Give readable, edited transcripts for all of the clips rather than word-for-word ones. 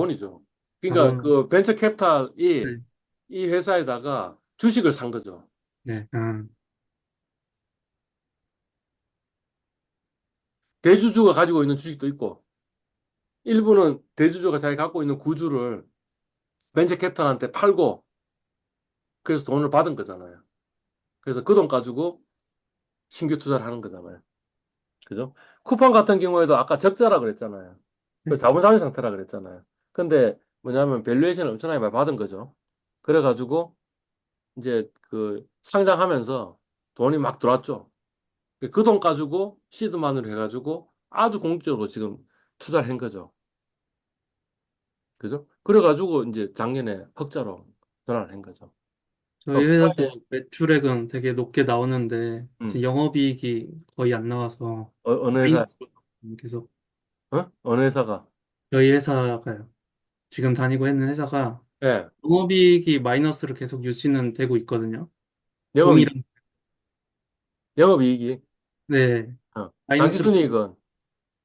돈이죠. 그러니까 자본, 그 벤처 캐피탈이 네, 이 회사에다가 주식을 산 거죠. 네, 대주주가 가지고 있는 주식도 있고, 일부는 대주주가 자기 갖고 있는 구주를 벤처 캐피탈한테 팔고, 그래서 돈을 받은 거잖아요. 그래서 그 돈 가지고 신규 투자를 하는 거잖아요. 그죠? 쿠팡 같은 경우에도 아까 적자라 그랬잖아요. 그 네. 자본 상환 상태라 그랬잖아요. 근데 뭐냐면 밸류에이션을 엄청나게 많이 받은 거죠. 그래가지고 이제 그 상장하면서 돈이 막 들어왔죠. 그 돈 가지고 시드만으로 해가지고 아주 공격적으로 지금 투자를 한 거죠. 그죠? 그래가지고 이제 작년에 흑자로 전환을 한 거죠. 저희 그러니까 쿠팡이 회사도 매출액은 되게 높게 나오는데 음, 이제 영업이익이 거의 안 나와서 어느 회사, 마이너스로 계속 어느 회사가 저희 회사가요. 지금 다니고 있는 회사가 예, 영업이익이 마이너스로 계속 유지는 되고 있거든요. 영업 동일한 영업이익이 네 마이너스로 당기순이익은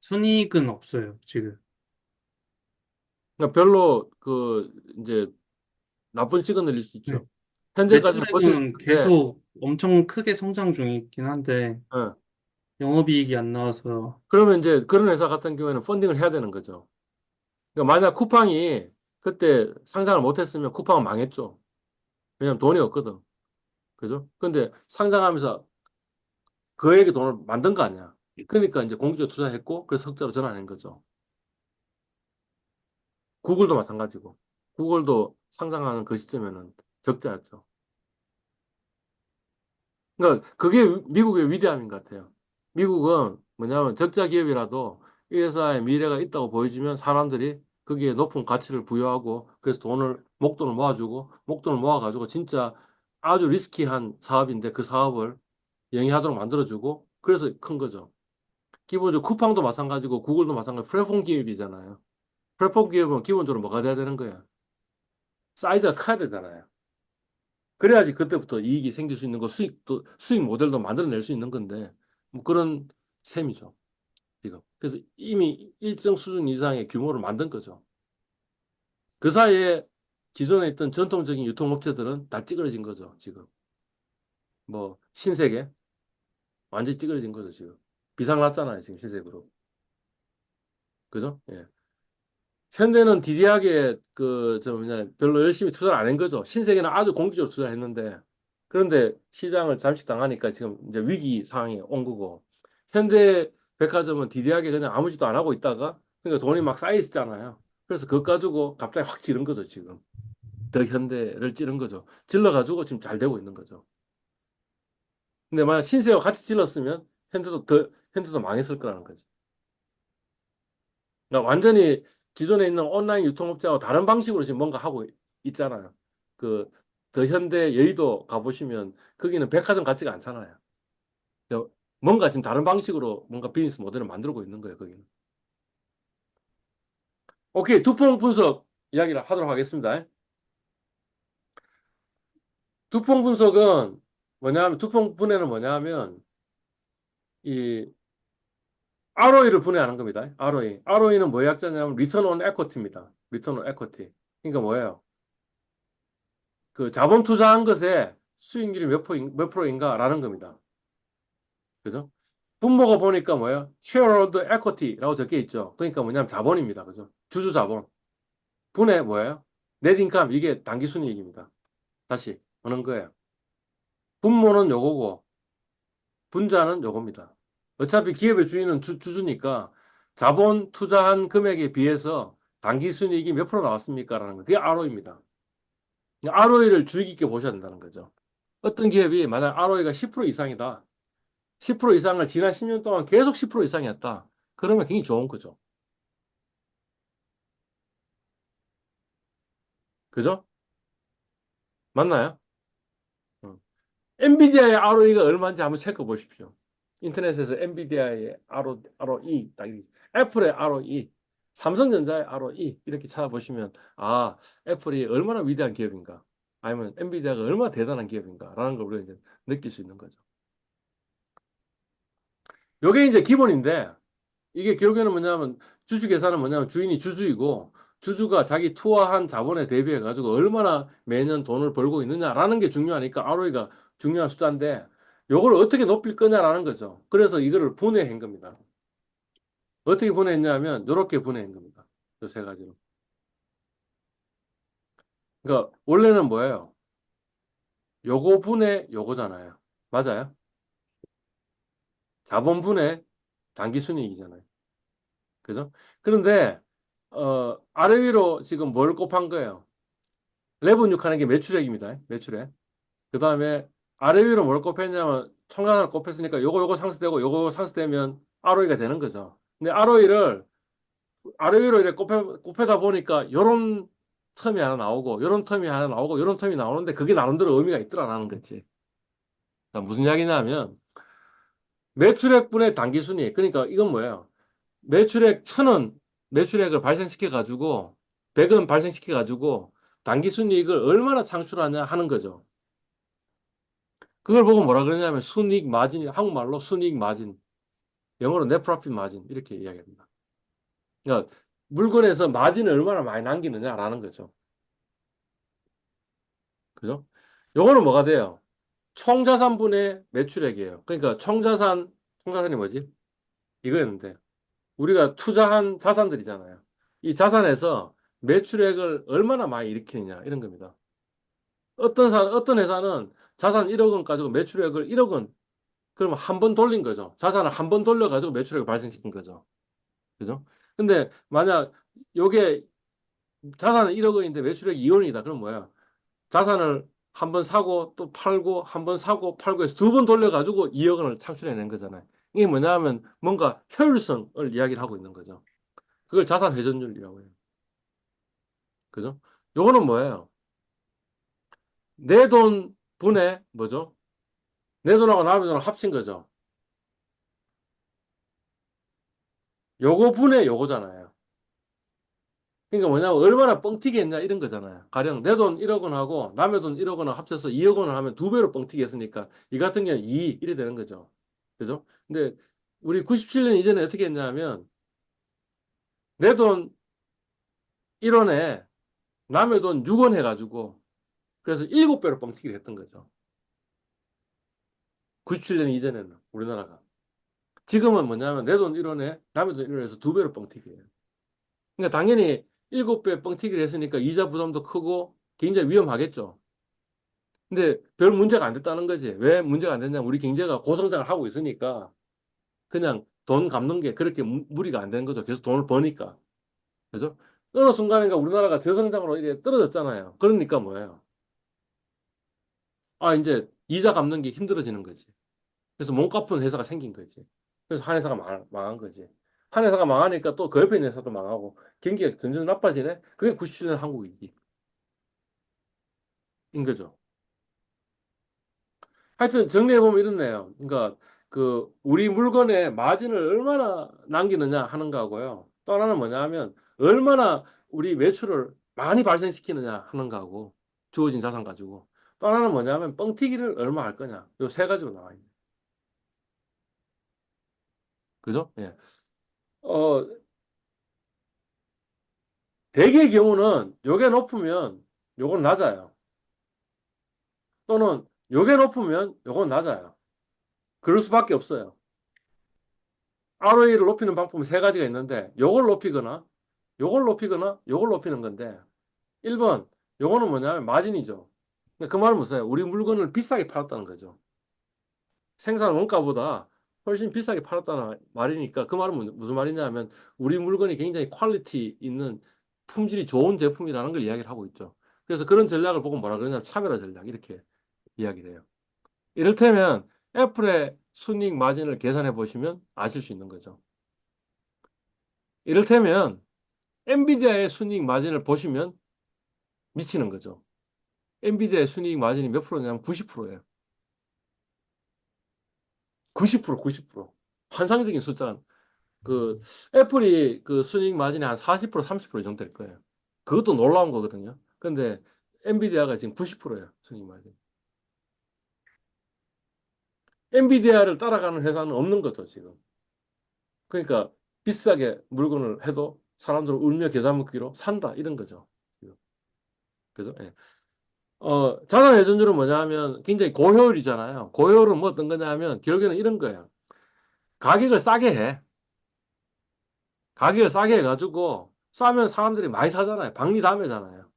순이익은 없어요 지금. 그러니까 별로 그 이제 나쁜 찍어 늘릴 수 네. 있죠. 현재까지는 버틸 수 매출액은 있는데, 계속 엄청 크게 성장 중이긴 한데 어. 영업이익이 안 나와서 그러면 이제 그런 회사 같은 경우에는 펀딩을 해야 되는 거죠. 그러니까 만약 쿠팡이 그때 상장을 못했으면 쿠팡은 망했죠. 왜냐면 돈이 없거든. 그죠? 근데 상장하면서 그에게 돈을 만든 거 아니야. 그러니까 이제 공기적 투자했고, 그래서 흑자로 전환한 거죠. 구글도 마찬가지고. 구글도 상장하는 그 시점에는 적자였죠. 그러니까 그게 미국의 위대함인 것 같아요. 미국은 뭐냐면 적자 기업이라도 이 회사의 미래가 있다고 보여주면 사람들이 거기에 높은 가치를 부여하고 그래서 목돈을 모아주고 목돈을 모아가지고 진짜 아주 리스키한 사업인데 그 사업을 영위하도록 만들어주고 그래서 큰 거죠. 기본적으로 쿠팡도 마찬가지고 구글도 마찬가지고 플랫폼 기업이잖아요. 플랫폼 기업은 기본적으로 뭐가 돼야 되는 거야? 사이즈가 커야 되잖아요. 그래야지 그때부터 이익이 생길 수 있는 거 수익 모델도 만들어낼 수 있는 건데 뭐 그런 셈이죠 지금. 그래서 이미 일정 수준 이상의 규모를 만든 거죠. 그 사이에 기존에 있던 전통적인 유통업체들은 다 찌그러진 거죠 지금. 뭐 신세계 완전히 찌그러진 거죠 지금. 비상 났잖아요 지금 신세계로. 그죠? 예. 현대는 디디하게 저 뭐냐 별로 열심히 투자를 안 한 거죠. 신세계는 아주 공격적으로 투자를 했는데 그런데 시장을 잠식당하니까 지금 이제 위기 상황에 온 거고 현대 백화점은 디디하게 그냥 아무 짓도 안 하고 있다가 그러니까 돈이 막 쌓여 있잖아요. 그래서 그거 가지고 갑자기 확 지른 거죠 지금. 더 현대를 찌른 거죠. 질러가지고 지금 잘 되고 있는 거죠. 근데 만약 신세계와 같이 질렀으면 현대도 망했을 거라는 거죠. 그러니까 완전히 기존에 있는 온라인 유통업체하고 다른 방식으로 지금 뭔가 하고 있잖아요. 그, 더 현대 여의도 가보시면 거기는 백화점 같지가 않잖아요. 뭔가 지금 다른 방식으로 뭔가 비즈니스 모델을 만들고 있는 거예요, 거기는. 오케이, 두폭 분석 이야기를 하도록 하겠습니다. 두폭 분석은 두폭 분해는 뭐냐면, 이 ROE를 분해하는 겁니다. ROE. ROE는 뭐의 약자냐면 리턴 온 에쿼티입니다. 리턴 온 에쿼티. 그러니까 뭐예요? 그 자본 투자한 것에 수익률이 몇 프로인가라는 겁니다. 그죠? 분모가 보니까 뭐예요? shareholder equity라고 적혀 있죠. 그러니까 뭐냐면 자본입니다. 그죠? 주주 자본. 분의 뭐예요? net income 이게 당기 순이익입니다. 다시 하는 거예요. 분모는 요거고 분자는 요겁니다. 어차피 기업의 주인은 주주니까 자본 투자한 금액에 비해서 당기 순이익이 몇 프로 나왔습니까라는 거. 그게 ROE입니다. ROE를 주의 깊게 보셔야 된다는 거죠. 어떤 기업이 만약 ROE가 10% 이상이다. 10% 이상을 지난 10년 동안 계속 10% 이상이었다. 그러면 굉장히 좋은 거죠. 그죠? 맞나요? 음. 엔비디아의 ROE가 얼마인지 한번 체크해 보십시오. 인터넷에서 엔비디아의 ROE, 애플의 ROE, 삼성전자의 ROE 이렇게 찾아보시면 아, 애플이 얼마나 위대한 기업인가? 아니면 엔비디아가 얼마나 대단한 기업인가라는 걸 우리가 이제 느낄 수 있는 거죠. 요게 이제 기본인데 이게 결국에는 뭐냐면 주식 회사는 뭐냐면 주인이 주주이고 주주가 자기 투하한 자본에 대비해 가지고 얼마나 매년 돈을 벌고 있느냐라는 게 중요하니까 ROE가 중요한 숫자인데 요걸 어떻게 높일 거냐라는 거죠. 그래서 이거를 분해한 겁니다. 어떻게 분해했냐면 요렇게 분해한 겁니다. 요 세 가지로. 그러니까 원래는 뭐예요? 요거 분해 요거잖아요. 맞아요? 자본 분해 당기순이익이잖아요. 그죠? 그런데 아래 위로 지금 뭘 곱한 거예요? 레버뉴 하는 게 매출액입니다. 매출액. 그 다음에 아래 위로 뭘 곱했냐면 총자산을 곱했으니까 요거 상쇄되고 요거 상쇄되면 ROE가 되는 거죠. 근데 ROE를 아래 위로 이렇게 곱하다 보니까 요런 텀이 하나 나오고 요런 텀이 하나 나오고 요런 텀이 나오는데 그게 나름대로 의미가 있더라라는 거지. 그러니까 무슨 이야기냐면 매출액분의 당기순이익. 그러니까 이건 뭐예요? 매출액 1,000원 매출액을 발생시켜 가지고 100원 발생시켜 가지고 당기순이익을 얼마나 창출하냐 하는 거죠. 그걸 보고 뭐라 그러냐면 순이익 마진, 한국말로 순이익 마진, 영어로 net profit margin 이렇게 이야기합니다. 그러니까 물건에서 마진을 얼마나 많이 남기느냐라는 거죠. 그죠? 요거는 뭐가 돼요? 총자산분의 매출액이에요. 그러니까 총자산이 뭐지? 이거였는데 우리가 투자한 자산들이잖아요. 이 자산에서 매출액을 얼마나 많이 일으키느냐 이런 겁니다. 어떤 회사는 자산 1억 원 가지고 매출액을 1억 원 그러면 한 번 돌린 거죠. 자산을 한 번 돌려가지고 매출액을 발생시킨 거죠. 그죠? 근데 만약 요게 자산은 1억 원인데 매출액이 2원이다. 그럼 뭐야? 자산을 한 번 사고 또 팔고 한 번 사고 팔고 해서 두 번 돌려가지고 2억 원을 창출해낸 거잖아요. 이게 뭐냐면 뭔가 효율성을 이야기를 하고 있는 거죠. 그걸 자산 회전율이라고 해요. 그죠? 요거는 뭐예요? 내 돈 분의 뭐죠? 내 돈하고 남의 돈을 합친 거죠. 요거 분의 요거잖아요. 그러니까 뭐냐면 얼마나 뻥튀기 했냐 이런 거잖아요. 가령 내 돈 1억 원하고 남의 돈 1억 원을 합쳐서 2억 원을 하면 두 배로 뻥튀기 했으니까 이 같은 경우는 2 이래 되는 거죠. 그죠? 근데 우리 97년 이전에 어떻게 했냐면 내 돈 1원에 남의 돈 6원 해가지고 그래서 7배로 뻥튀기를 했던 거죠. 97년 이전에는 우리나라가. 지금은 뭐냐면 내 돈 1원에 남의 돈 1원에서 두 배로 뻥튀기해요. 그러니까 당연히 7배 뻥튀기를 했으니까 이자 부담도 크고 굉장히 위험하겠죠. 근데 별 문제가 안 됐다는 거지. 왜 문제가 안 됐냐면 우리 경제가 고성장을 하고 있으니까 그냥 돈 갚는 게 그렇게 무리가 안 되는 거죠. 계속 돈을 버니까. 그죠? 어느 순간인가 우리나라가 저성장으로 이렇게 떨어졌잖아요. 그러니까 뭐예요? 아, 이제 이자 갚는 게 힘들어지는 거지. 그래서 몸 갚은 회사가 생긴 거지. 그래서 한 회사가 망한 거지. 한 회사가 망하니까 또 그 옆에 있는 회사도 망하고 경기가 점점 나빠지네? 그게 97년 한국 위기인 거죠. 하여튼 정리해보면 이렇네요. 그러니까 그 우리 물건에 마진을 얼마나 남기느냐 하는 거하고요. 또 하나는 뭐냐 하면 얼마나 우리 매출을 많이 발생시키느냐 하는 거하고 주어진 자산 가지고 또 하나는 뭐냐 하면 뻥튀기를 얼마 할 거냐. 요 세 가지로 나와 있는. 그죠? 예. 어, 대개의 경우는 요게 높으면 요건 낮아요. 또는 요게 높으면 요건 낮아요. 그럴 수밖에 없어요. ROE를 높이는 방법은 세 가지가 있는데 요걸 높이거나 요걸 높이는 건데 1번 요거는 뭐냐면 마진이죠. 그 말은 무슨 우리 물건을 비싸게 팔았다는 거죠. 생산 원가보다 훨씬 비싸게 팔았다는 말이니까 그 말은 무슨 말이냐면 우리 물건이 굉장히 퀄리티 있는 품질이 좋은 제품이라는 걸 이야기를 하고 있죠. 그래서 그런 전략을 보고 뭐라 그러냐면 차별화 전략 이렇게 이야기를 해요. 이를테면 애플의 순이익 마진을 계산해 보시면 아실 수 있는 거죠. 이를테면 엔비디아의 순이익 마진을 보시면 미치는 거죠. 엔비디아의 순이익 마진이 몇 프로냐면 90%예요. 90%, 90%. 환상적인 숫자. 그 애플이 그 순이익 마진이 한 40%, 30% 정도 될 거예요. 그것도 놀라운 거거든요. 근데 엔비디아가 지금 90%예요. 순이익 마진. 엔비디아를 따라가는 회사는 없는 거죠, 지금. 그러니까 비싸게 물건을 해도 사람들은 울며 겨자 먹기로 산다 이런 거죠. 그죠? 예. 자산 회전율은 뭐냐 하면 굉장히 고효율이잖아요. 고효율은 뭐 어떤 거냐 하면 결국에는 이런 거예요. 가격을 싸게 해. 가격을 싸게 해가지고 싸면 사람들이 많이 사잖아요. 박리담회잖아요.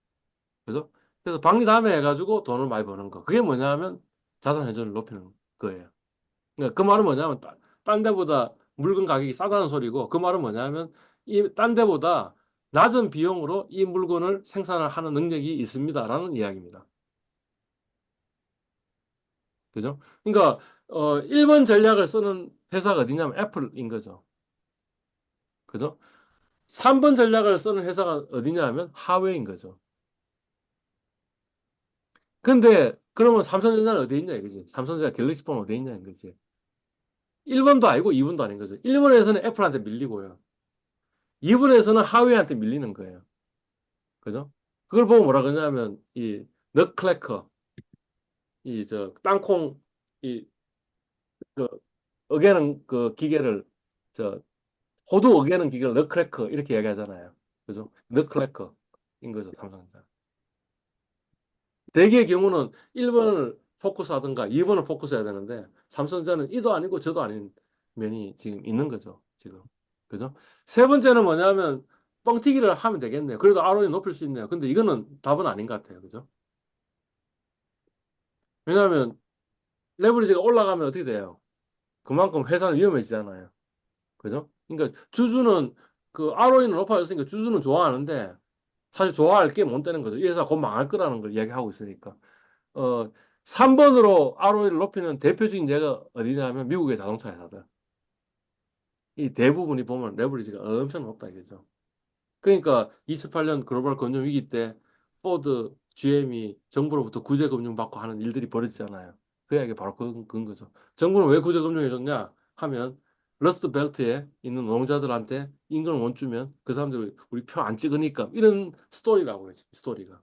그죠? 그래서 박리담회 해가지고 돈을 많이 버는 거. 그게 뭐냐 하면 자산 회전을 높이는 거예요. 그러니까 그 말은 뭐냐면 딴 데보다 물건 가격이 싸다는 소리고 그 말은 뭐냐면 이 딴 데보다 낮은 비용으로 이 물건을 생산을 하는 능력이 있습니다라는 이야기입니다. 그죠? 그러니까 1번 전략을 쓰는 회사가 어디냐면 애플인 거죠. 그죠? 3번 전략을 쓰는 회사가 어디냐 하면 하웨이인 거죠. 근데 그러면 삼성전자는 어디 있냐 이거지. 삼성전자 갤럭시폰 어디 있냐 이거지. 1번도 아니고 2번도 아닌 거죠. 1번에서는 애플한테 밀리고요. 2번에서는 하웨이한테 밀리는 거예요. 그죠? 그걸 보고 뭐라 그러냐면 이 넛클래커 이 저 땅콩 이 그 어게는 그 기계를 저 호두 어게는 기계를 넛크래커 이렇게 얘기하잖아요. 그죠? 넛클래커인 거죠, 삼성전자. 대개의 경우는 1번을 포커스하든가 2번을 포커스해야 되는데 삼성전자는 이도 아니고 저도 아닌 면이 지금 있는 거죠, 지금. 그죠? 세 번째는 뭐냐면 뻥튀기를 하면 되겠네요. 그래도 ROE 높일 수 있네요. 근데 이거는 답은 아닌 것 같아요. 그죠? 왜냐하면 레버리지가 올라가면 어떻게 돼요? 그만큼 회사는 위험해지잖아요. 그죠? 그러니까 주주는 그 ROE는 높아졌으니까 주주는 좋아하는데 사실 좋아할 게 못 되는 거죠. 이 회사 곧 망할 거라는 걸 이야기하고 있으니까. 어, 3번으로 ROE를 높이는 대표적인 예가 어디냐면 미국의 자동차 회사들. 이 대부분이 보면 레버리지가 엄청 높다 이거죠. 그러니까 28년 글로벌 금융 위기 때 포드, GM이 정부로부터 구제금융 받고 하는 일들이 벌어지잖아요. 그 이야기 바로 그건 거죠. 정부는 왜 구제금융 해줬냐 하면 러스트 벨트에 있는 노동자들한테 임금을 못 주면 그 사람들이 우리 표 안 찍으니까 이런 스토리라고 해요. 스토리가.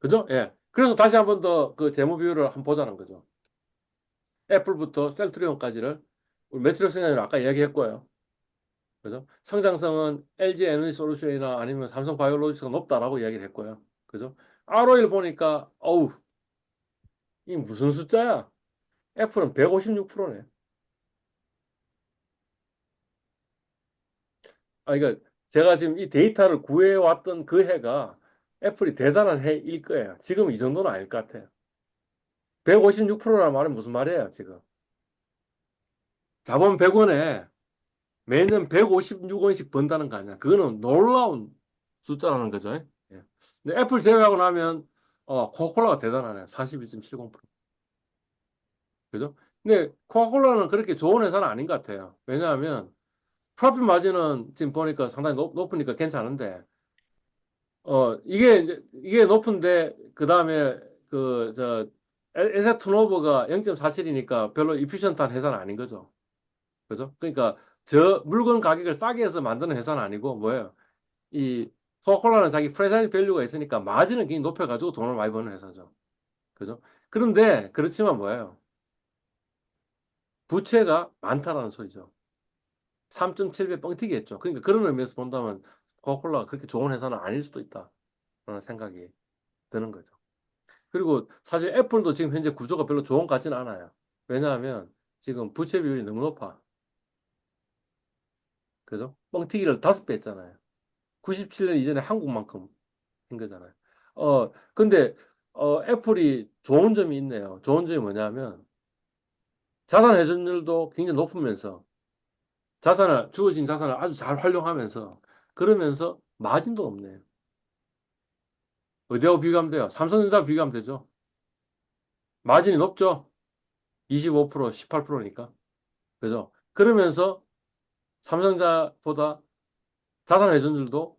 그죠? 예. 그래서 다시 한 번 더 그 재무 비율을 한번 보자는 거죠. 애플부터 셀트리온까지를 우리 매트리오 시나리오 아까 이야기했고요. 그죠? 성장성은 LG 에너지 솔루션이나 아니면 삼성 바이오로직스가 높다라고 이야기를 했고요. 그죠? ROE를 보니까 어우, 이 무슨 숫자야? 애플은 156%네. 아, 그러니까 제가 지금 이 데이터를 구해왔던 그 해가 애플이 대단한 해일 거예요. 지금 이 정도는 아닐 것 같아요. 156%라는 말은 무슨 말이에요, 지금? 자본 100원에 매년 156원씩 번다는 거 아니야. 그거는 놀라운 숫자라는 거죠. 예. 근데 애플 제외하고 나면 코카콜라가 대단하네. 41.70%. 그죠? 근데 코카콜라는 그렇게 좋은 회사는 아닌 것 같아요. 왜냐하면 프로핏 마진은 지금 보니까 상당히 높으니까 괜찮은데 이게 높은데 그다음에 그저 에셋 턴오버가 0.47이니까 별로 이피션트한 회사는 아닌 거죠. 그죠? 그러니까 저 물건 가격을 싸게 해서 만드는 회사는 아니고 뭐예요? 이 코카콜라는 자기 프레젠스 밸류가 있으니까 마진을 굉장히 높여가지고 돈을 많이 버는 회사죠. 그죠? 그런데 그렇지만 뭐예요? 부채가 많다라는 소리죠. 3.7배 뻥튀기 했죠. 그러니까 그런 의미에서 본다면 코카콜라가 그렇게 좋은 회사는 아닐 수도 있다라는 생각이 드는 거죠. 그리고 사실 애플도 지금 현재 구조가 별로 좋은 것 같지는 않아요. 왜냐하면 지금 부채 비율이 너무 높아. 그죠? 뻥튀기를 5배 했잖아요. 97년 이전에 한국만큼 한 거잖아요. 근데, 애플이 좋은 점이 있네요. 좋은 점이 뭐냐면, 자산 회전율도 굉장히 높으면서, 주어진 자산을 아주 잘 활용하면서, 그러면서 마진도 높네요. 어디하고 비교하면 돼요? 삼성전자 비교하면 되죠. 마진이 높죠? 25%, 18%니까. 그죠? 그러면서 삼성전자보다 자산 회전율도